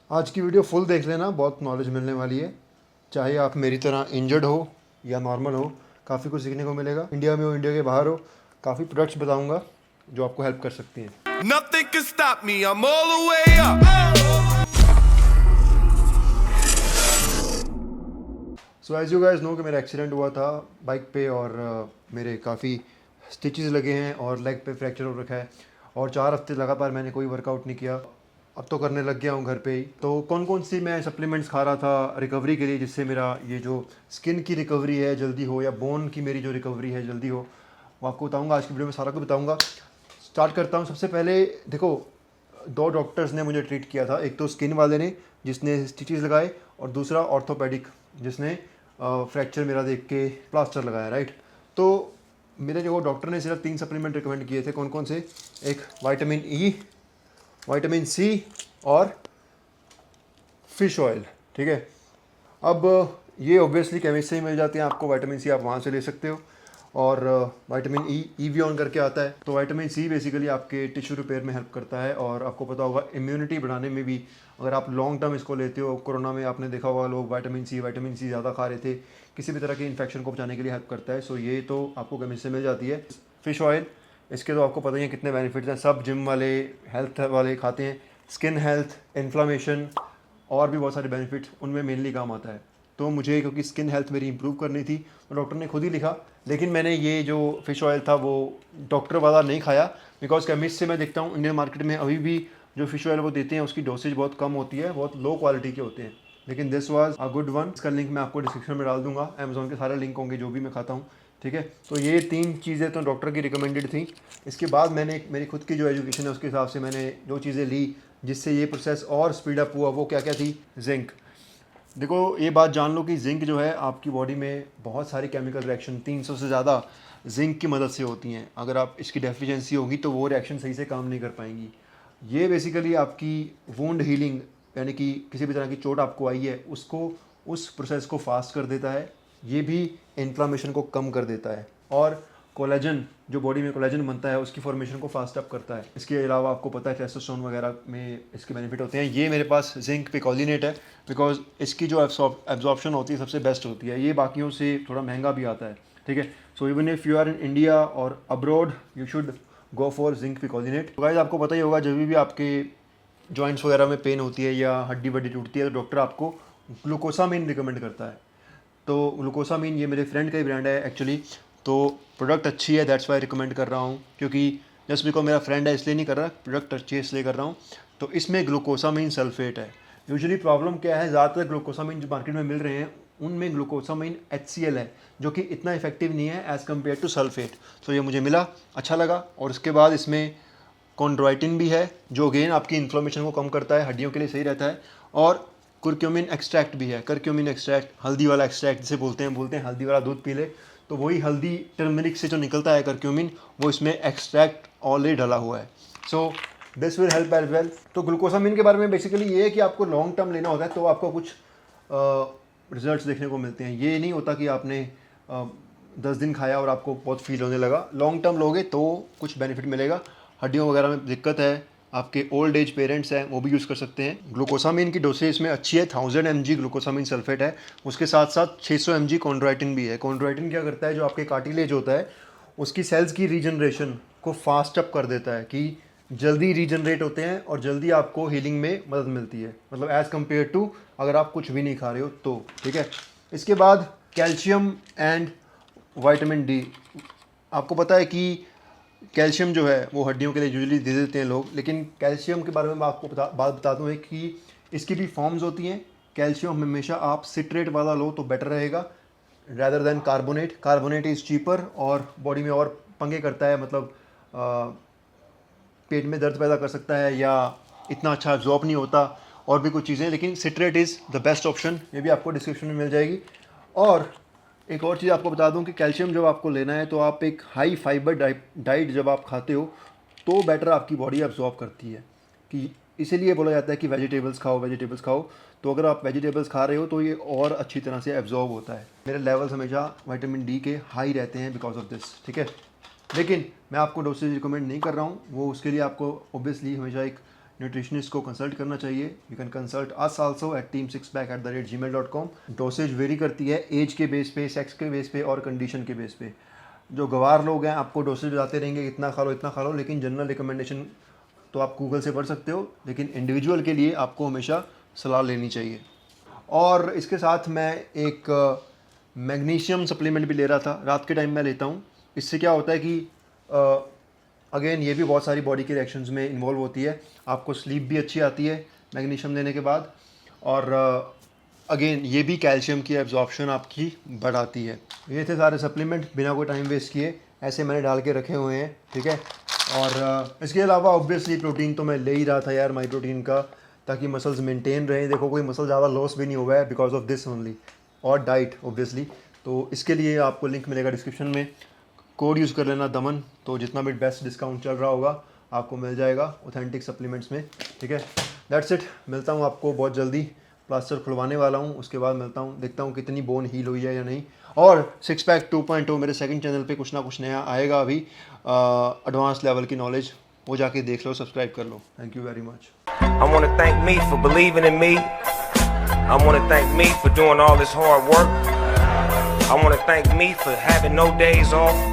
आज की video full देख लेना, बहुत नॉलेज मिलने वाली है। चाहे आप मेरी तरह इंजर्ड हो या नॉर्मल हो, काफ़ी कुछ सीखने को मिलेगा। इंडिया में हो, इंडिया के बाहर हो, काफ़ी प्रोडक्ट्स बताऊंगा जो आपको हेल्प कर सकती हैं। Nothing can stop me, I'm all the way up. So as you guys know कि मेरा एक्सीडेंट हुआ था बाइक पे और मेरे काफ़ी स्टिचेस लगे हैं और लेग पे फ्रैक्चर हो रखा है और 4 हफ्ते लगातार मैंने कोई वर्कआउट नहीं किया। अब तो करने लग गया हूँ घर पे ही। तो कौन कौन सी मैं सप्लीमेंट्स खा रहा था रिकवरी के लिए, जिससे मेरा ये जो स्किन की रिकवरी है जल्दी हो या बोन की मेरी जो रिकवरी है जल्दी हो, वो आपको बताऊँगा। आज की वीडियो में सारा कुछ बताऊँगा। स्टार्ट करता हूँ। सबसे पहले देखो, 2 डॉक्टर्स ने मुझे ट्रीट किया था। एक तो स्किन वाले ने जिसने स्टिचेस लगाए, और दूसरा ऑर्थोपेडिक जिसने फ्रैक्चर मेरा देख के प्लास्टर लगाया, राइट। तो मेरे जो डॉक्टर ने सिर्फ 3 सप्लीमेंट रिकमेंड किए थे। कौन कौन से? एक विटामिन ई, विटामिन सी और फिश ऑयल, ठीक है। अब ये ऑब्वियसली केमिस्ट से ही मिल जाते हैं आपको। विटामिन सी आप वहाँ से ले सकते हो, और विटामिन ई ईवियन करके आता है। तो विटामिन सी बेसिकली आपके टिश्यू रिपेयर में हेल्प करता है, और आपको पता होगा इम्यूनिटी बढ़ाने में भी। अगर आप लॉन्ग टर्म इसको लेते हो, कोरोना में आपने देखा होगा लोग विटामिन सी ज़्यादा खा रहे थे, किसी भी तरह के इन्फेक्शन को बचाने के लिए हेल्प करता है। सो ये तो आपको केमिस्ट से मिल जाती है। फ़िश ऑयल, इसके तो आपको पता ही है कितने बेनिफिट्स हैं। सब जिम वाले, हेल्थ वाले खाते हैं। स्किन हेल्थ, इन्फ्लामेशन और भी बहुत सारे बेनिफिट्स उनमें मेनली काम आता है। तो मुझे क्योंकि स्किन हेल्थ मेरी इंप्रूव करनी थी, तो डॉक्टर ने खुद ही लिखा। लेकिन मैंने ये जो फ़िश ऑयल था वो डॉक्टर वाला नहीं खाया, बिकॉज केमिस्ट से मैं देखता हूँ इंडियन मार्केट में अभी भी जो फ़िश ऑयल वो देते हैं उसकी डोसेज बहुत कम होती है, बहुत लो क्वालिटी के होते हैं। लेकिन this was a good one. इसका लिंक मैं आपको डिस्क्रिप्शन में डाल दूंगा। अमेजोन के सारे लिंक होंगे जो भी मैं खाता हूँ, ठीक है। तो ये 3 चीज़ें तो डॉक्टर की रिकमेंडेड थी। इसके बाद मैंने मेरी खुद की जो एजुकेशन है उसके हिसाब से मैंने जो चीज़ें ली जिससे ये प्रोसेस और स्पीड अप हुआ, वो क्या क्या थी? जिंक। देखो, ये बात जान लो कि जिंक जो है आपकी बॉडी में बहुत सारी केमिकल रिएक्शन, 300 से ज़्यादा जिंक की मदद से होती हैं। अगर आप इसकी डेफिशिएंसी होगी तो वो रिएक्शन सही से काम नहीं कर पाएंगी। ये बेसिकली आपकी वुंड हीलिंग, यानी कि किसी भी तरह की चोट आपको आई है उसको, उस प्रोसेस को फास्ट कर देता है। ये भी इन्फ्लामेशन को कम कर देता है, और कोलेजन, जो बॉडी में कोलेजन बनता है उसकी फॉर्मेशन को फास्ट अप करता है। इसके अलावा आपको पता है टेस्टोस्टेरोन वगैरह में इसके बेनिफिट होते हैं। ये मेरे पास जिंक पिकोलिनेट है, बिकॉज इसकी जो एब्जॉर्प्शन होती है सबसे बेस्ट होती है। ये बाकियों से थोड़ा महंगा भी आता है, ठीक है। So even if you are in India और abroad, you should go for zinc picolinate. तो गाइस, आपको पता ही होगा जब भी आपके जॉइंट्स वगैरह में पेन होती है या हड्डी वड्डी टूटती है तो डॉक्टर आपको ग्लूकोसामिन रिकमेंड करता है। तो ग्लूकोसामिन ये मेरे फ्रेंड का ही ब्रांड है एक्चुअली। तो प्रोडक्ट अच्छी है, दैट्स वाई रिकमेंड कर रहा हूँ। क्योंकि जस्ट बिकॉज मेरा फ्रेंड है इसलिए नहीं कर रहा, प्रोडक्ट अच्छी है इसलिए कर रहा हूँ। तो इसमें ग्लूकोसामिन सल्फेट है। यूजुअली प्रॉब्लम क्या है, ज़्यादातर ग्लूकोसामिन जो मार्केट में मिल रहे हैं उनमें ग्लूकोसामिन HCl है, जो कि इतना इफेक्टिव नहीं है एज़ कम्पेयर टू सल्फेट। तो ये मुझे मिला, अच्छा लगा। और उसके बाद इसमें कॉन्ड्रोइटिन भी है, जो अगेन आपकी इन्फ्लेमेशन को कम करता है, हड्डियों के लिए सही रहता है। और कुरक्यूमिन एक्सट्रैक्ट भी है। करक्यूमिन एक्सट्रैक्ट, हल्दी वाला एक्सट्रैक्ट जिसे बोलते हैं हल्दी वाला दूध पी ले, तो वही हल्दी टर्मरिक से जो निकलता है करक्यूमिन, वो इसमें एक्सट्रैक्ट ऑलरेडी डाला हुआ है। So this will help as well. तो ग्लूकोसामिन के बारे में बेसिकली ये है कि आपको लॉन्ग टर्म लेना होता है तो आपको कुछ रिजल्ट्स देखने को मिलते हैं। ये नहीं होता कि आपने 10 दिन खाया और आपको बहुत फील होने लगा। लॉन्ग टर्म लोगे तो कुछ बेनिफिट मिलेगा। हड्डियों वगैरह में दिक्कत है, आपके ओल्ड एज पेरेंट्स हैं, वो भी यूज़ कर सकते हैं। ग्लूकोसामिन की डोसेज इसमें अच्छी है, 1000 mg ग्लूकोसामिन सल्फेट है। उसके साथ साथ 600 mg कॉन्ड्रोइटिन भी है। कॉन्ड्रोइटिन क्या करता है, जो आपके कार्टिलेज होता है उसकी सेल्स की रीजनरेशन को फास्ट अप कर देता है, कि जल्दी रीजनरेट होते हैं और जल्दी आपको हीलिंग में मदद मिलती है, मतलब एज़ कम्पेयर टू अगर आप कुछ भी नहीं खा रहे हो तो, ठीक है। इसके बाद कैल्शियम एंड विटामिन डी। आपको पता है कि कैल्शियम जो है वो हड्डियों के लिए यूजुअली दे देते हैं लोग, लेकिन कैल्शियम के बारे में मैं आपको बात बता दूँ है कि इसकी भी फॉर्म्स होती हैं। कैल्शियम हमेशा आप सिट्रेट वाला लो तो बेटर रहेगा, rather than carbonate. Carbonate is cheaper और बॉडी में और पंगे करता है, मतलब पेट में दर्द पैदा कर सकता है या इतना अच्छा एब्जॉर्ब नहीं होता, और भी कुछ चीज़ें। लेकिन citrate is the best option, ये भी आपको डिस्क्रिप्शन में मिल जाएगी। और एक और चीज़ आपको बता दूं कि कैल्शियम जब आपको लेना है तो आप एक हाई फाइबर डाइट जब आप खाते हो तो बेटर आपकी बॉडी एब्जॉर्ब करती है, कि इसीलिए बोला जाता है कि वेजिटेबल्स खाओ, वेजिटेबल्स खाओ। तो अगर आप वेजिटेबल्स खा रहे हो तो ये और अच्छी तरह से एब्जॉर्ब होता है। मेरे लेवल्स हमेशा विटामिन डी के हाई रहते हैं बिकॉज ऑफ दिस, ठीक है। लेकिन मैं आपको डोसेज रिकमेंड नहीं कर रहा हूँ, वो उसके लिए आपको ऑब्वियसली हमेशा एक न्यूट्रिशनिस्ट को कंसल्ट करना चाहिए. You can consult us also at team6pack@gmail.com. Dosage very करती है एज के बेस पे, सेक्स के बेस पे और कंडीशन के बेस पे. जो गवार लोग हैं आपको डोसेज बताते रहेंगे इतना खा लो, लेकिन जनरल रिकमेंडेशन तो आप गूगल से पढ़ सकते हो, लेकिन इंडिविजुअल के लिए आपको हमेशा सलाह लेनी चाहिए. और इसके साथ मैं एक मैग्नीशियम सप्लीमेंट भी ले रहा था, रात के टाइम मैं लेता हूँ. इससे क्या होता है कि अगेन ये भी बहुत सारी बॉडी के रिएक्शंस में इन्वॉल्व होती है. आपको स्लीप भी अच्छी आती है मैग्नीशियम लेने के बाद, और अगेन ये भी कैल्शियम की एब्जॉर्प्शन आपकी बढ़ाती है. ये थे सारे सप्लीमेंट, बिना कोई टाइम वेस्ट किए ऐसे मैंने डाल के रखे हुए हैं, ठीक है. और इसके अलावा ऑब्वियसली प्रोटीन तो मैं ले ही रहा था यार, माई प्रोटीन का, ताकि मसल्स मेंटेन रहें. देखो कोई मसल ज़्यादा लॉस भी नहीं हुआ है बिकॉज ऑफ दिस ओनली. और डाइट ऑब्वियसली, तो इसके लिए आपको लिंक मिलेगा डिस्क्रिप्शन में. कोड यूज़ कर लेना दमन, तो जितना भी बेस्ट डिस्काउंट चल रहा होगा आपको मिल जाएगा ऑथेंटिक सप्लीमेंट्स में, ठीक है. That's it. मिलता हूँ आपको बहुत जल्दी. प्लास्टर खुलवाने वाला हूँ, उसके बाद मिलता हूँ, देखता हूँ कितनी बोन हील हुई है या नहीं. और 6 पैक 2.0 मेरे सेकंड चैनल पे कुछ ना कुछ नया आएगा अभी, एडवांस लेवल की नॉलेज, वो जाके देख लो, सब्सक्राइब कर लो. Thank you very much. I want to thank me for believing in me. I want to thank me for doing all this hard work. I want to thank me for having no days off.